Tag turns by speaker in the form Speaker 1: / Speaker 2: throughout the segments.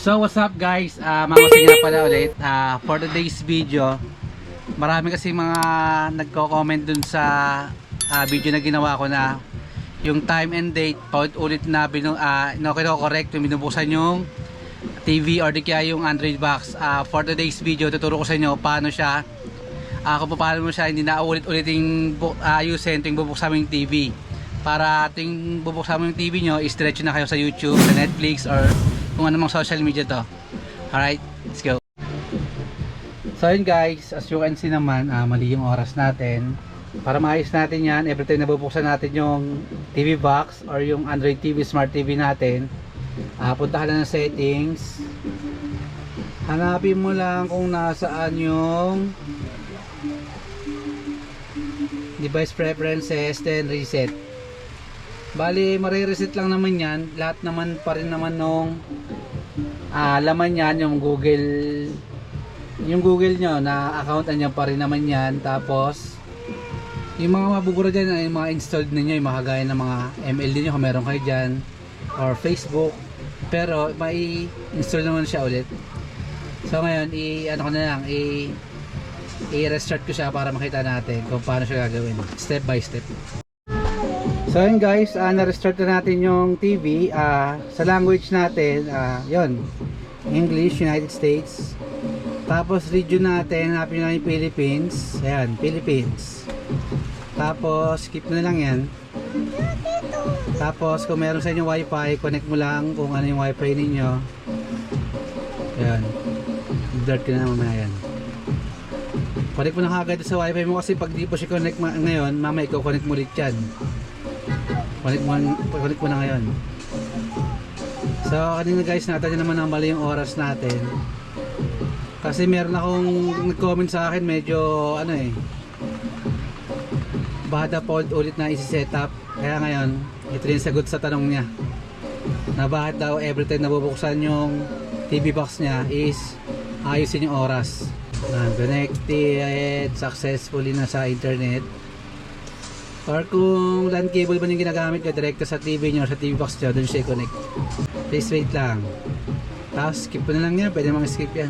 Speaker 1: So what's up guys, mamasing nga pala ulit for today's video. Marami kasi mga nagko-comment dun sa video na ginawa ko na yung time and date paulit-ulit na correct yung binubuksan yung TV or di kaya yung Android box. For today's video tuturo ko sa inyo paano siya kung paano mo siya hindi na ulit-uliting ayusin tuwing bubuksan mo yung TV, para tuwing bubuksan mo yung TV nyo is diretso na kayo sa YouTube, sa Netflix or kung anumang social media to. Alright, let's go. So yun guys, as you can see naman, mali yung oras natin. Para maayos natin yan, every time na bubuksan natin yung TV box or yung Android TV, Smart TV natin, puntahan lang ng settings. Hanapin mo lang kung nasaan yung device preferences, then reset. Bali, marireset lang naman yan. Lahat naman pa rin naman nung laman yan, yung Google nyo na account niya pa rin naman yan. Tapos yung mga mabubura dyan ay mga installed ninyo, yung mga kagaya ng mga ML ninyo kung meron kayo dyan, or Facebook, pero may install naman siya ulit. So ngayon i-restart ko siya para makita natin kung paano siya gagawin step by step. So yun guys, na-restart na natin yung TV. Sa language natin, yun, English, United States. Tapos region natin, hanapin na yung Philippines. Ayan, Philippines. Tapos skip na lang yan. Tapos kung meron sa inyo wifi, connect mo lang kung ano yung wifi ninyo. Ayan, i-blurt ko na mamaya yan. Connect mo na kagad sa wifi mo, kasi pag di po siya connect ngayon, mamaya i-connect mo ulit yan. Connect mo na ngayon. So kanina guys, natin naman ang mali yung oras natin, kasi meron akong nag-comment sa akin, medyo bada po ulit na isi-set up. Kaya ngayon, ito yung sagot sa tanong niya na bakit daw every time nabubuksan yung TV box niya is ayusin yung oras. Connected successfully na sa internet, or kung LAN cable ba yung ginagamit nyo direkta sa TV nyo or sa TV box nyo, dun siya i-connect. Please wait lang. Tapos skip ko na lang yan, pwede mga skip yan.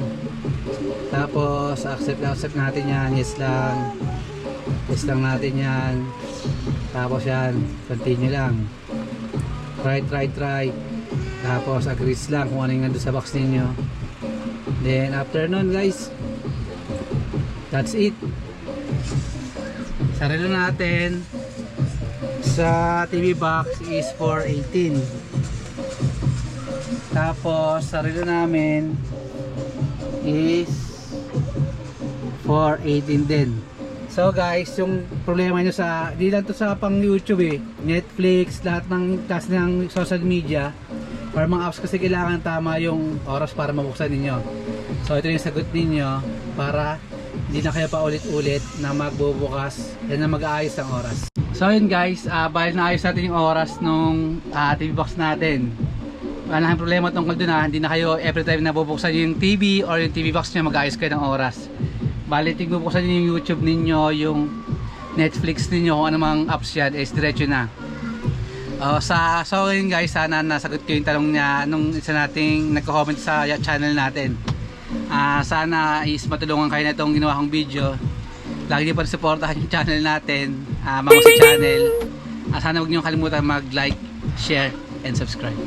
Speaker 1: Tapos accept natin yan, yes lang natin yan. Tapos yan, continue lang, try. Tapos agree lang kung ano yung nandun sa box ninyo. Then after nun guys, that's it. Sarili natin sa TV box is 418. Tapos sarili namin is 418 din. So guys, yung problema nyo sa, di lang to sa pang YouTube Netflix, lahat ng class ng social media or mga apps, kasi kailangan tama yung oras para mabuksan ninyo. So ito yung sagot ninyo para hindi na kayo pa ulit-ulit na magbubukas at na mag-aayos ng oras. So yun guys, bali na ayos natin yung oras nung TV box natin. Wala nang problema tungkol dun, hindi na kayo every time na bubuksan yung TV or yung TV box nyo, mag-aayos kayo ng oras. Bali tingnan bubuksan nyo yung YouTube ninyo, yung Netflix ninyo, kung anumang apps yan, is diretso na. So yun guys, sana nasagot ko yung tanong niya nung isa nating nagko-comment sa channel natin. Sana is matulungan kayo na itong ginawa kong video. Lagi niyo pa rin supportahan yung channel natin, Mango sa channel. Sana huwag niyo kalimutan mag-like, share, and subscribe.